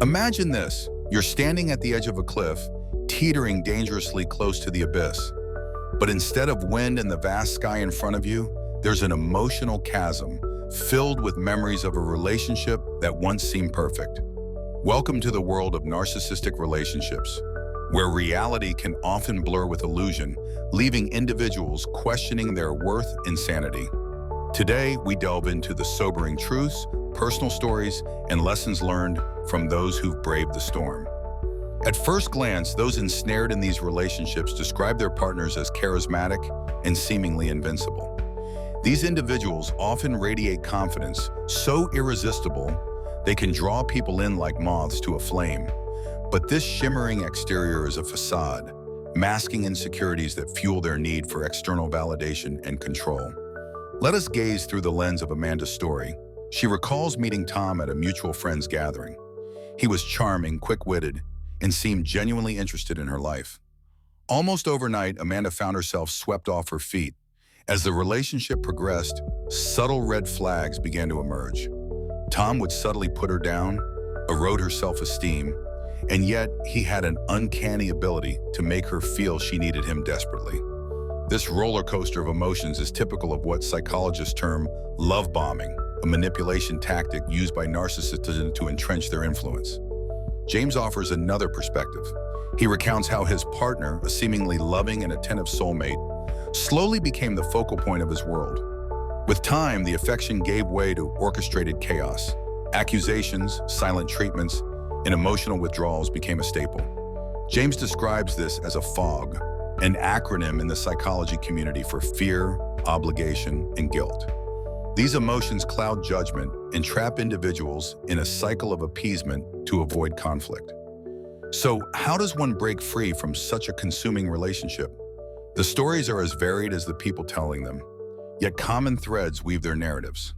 Imagine this. You're standing at the edge of a cliff, teetering dangerously close to the abyss. But instead of wind and the vast sky in front of you, there's an emotional chasm filled with memories of a relationship that once seemed perfect. Welcome to the world of narcissistic relationships, where reality can often blur with illusion, leaving individuals questioning their worth and sanity. Today, we delve into the sobering truths, personal stories, and lessons learned from those who've braved the storm. At first glance, those ensnared in these relationships describe their partners as charismatic and seemingly invincible. These individuals often radiate confidence so irresistible they can draw people in like moths to a flame. But this shimmering exterior is a facade, masking insecurities that fuel their need for external validation and control. Let us gaze through the lens of Amanda's story. She recalls meeting Tom at a mutual friend's gathering. He was charming, quick-witted, and seemed genuinely interested in her life. Almost overnight, Amanda found herself swept off her feet. As the relationship progressed, subtle red flags began to emerge. Tom would subtly put her down, erode her self-esteem, and yet he had an uncanny ability to make her feel she needed him desperately. This roller coaster of emotions is typical of what psychologists term love bombing, a manipulation tactic used by narcissists to entrench their influence. James offers another perspective. He recounts how his partner, a seemingly loving and attentive soulmate, slowly became the focal point of his world. With time, the affection gave way to orchestrated chaos. Accusations, silent treatments, and emotional withdrawals became a staple. James describes this as a FOG, an acronym in the psychology community for fear, obligation, and guilt. These emotions cloud judgment and trap individuals in a cycle of appeasement to avoid conflict. So, how does one break free from such a consuming relationship? The stories are as varied as the people telling them, yet common threads weave their narratives.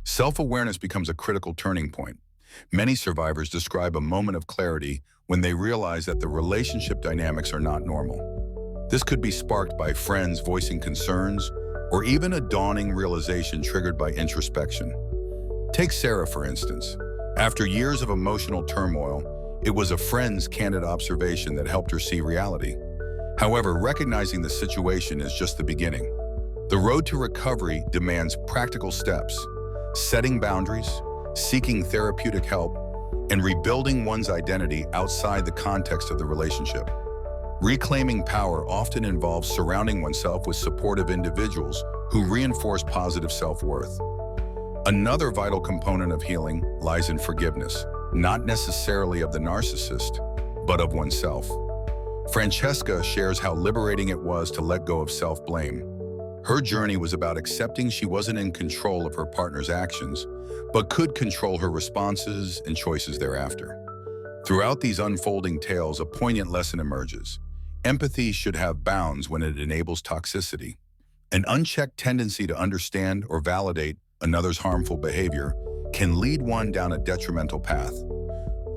Self-awareness becomes a critical turning point. Many survivors describe a moment of clarity when they realize that the relationship dynamics are not normal. This could be sparked by friends voicing concerns, or even a dawning realization triggered by introspection. Take Sarah, for instance. After years of emotional turmoil, it was a friend's candid observation that helped her see reality. However, recognizing the situation is just the beginning. The road to recovery demands practical steps, setting boundaries, seeking therapeutic help, and rebuilding one's identity outside the context of the relationship. Reclaiming power often involves surrounding oneself with supportive individuals who reinforce positive self-worth. Another vital component of healing lies in forgiveness, not necessarily of the narcissist, but of oneself. Francesca shares how liberating it was to let go of self-blame. Her journey was about accepting she wasn't in control of her partner's actions, but could control her responses and choices thereafter. Throughout these unfolding tales, a poignant lesson emerges. Empathy should have bounds when it enables toxicity. An unchecked tendency to understand or validate another's harmful behavior can lead one down a detrimental path.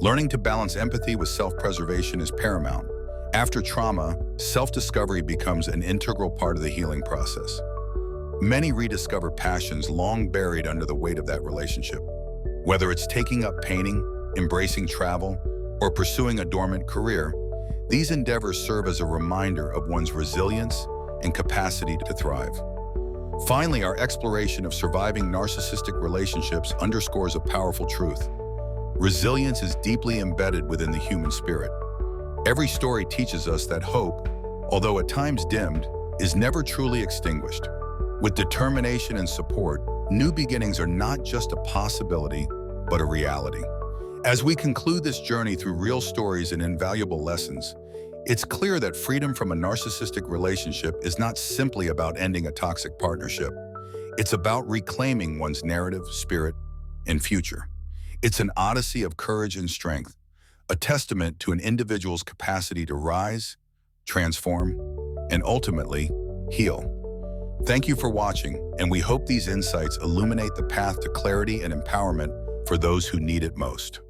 Learning to balance empathy with self-preservation is paramount. After trauma, self-discovery becomes an integral part of the healing process. Many rediscover passions long buried under the weight of that relationship. Whether it's taking up painting, embracing travel, or pursuing a dormant career, these endeavors serve as a reminder of one's resilience and capacity to thrive. Finally, our exploration of surviving narcissistic relationships underscores a powerful truth. Resilience is deeply embedded within the human spirit. Every story teaches us that hope, although at times dimmed, is never truly extinguished. With determination and support, new beginnings are not just a possibility, but a reality. As we conclude this journey through real stories and invaluable lessons, it's clear that freedom from a narcissistic relationship is not simply about ending a toxic partnership. It's about reclaiming one's narrative, spirit, and future. It's an odyssey of courage and strength, a testament to an individual's capacity to rise, transform, and ultimately heal. Thank you for watching, and we hope these insights illuminate the path to clarity and empowerment for those who need it most.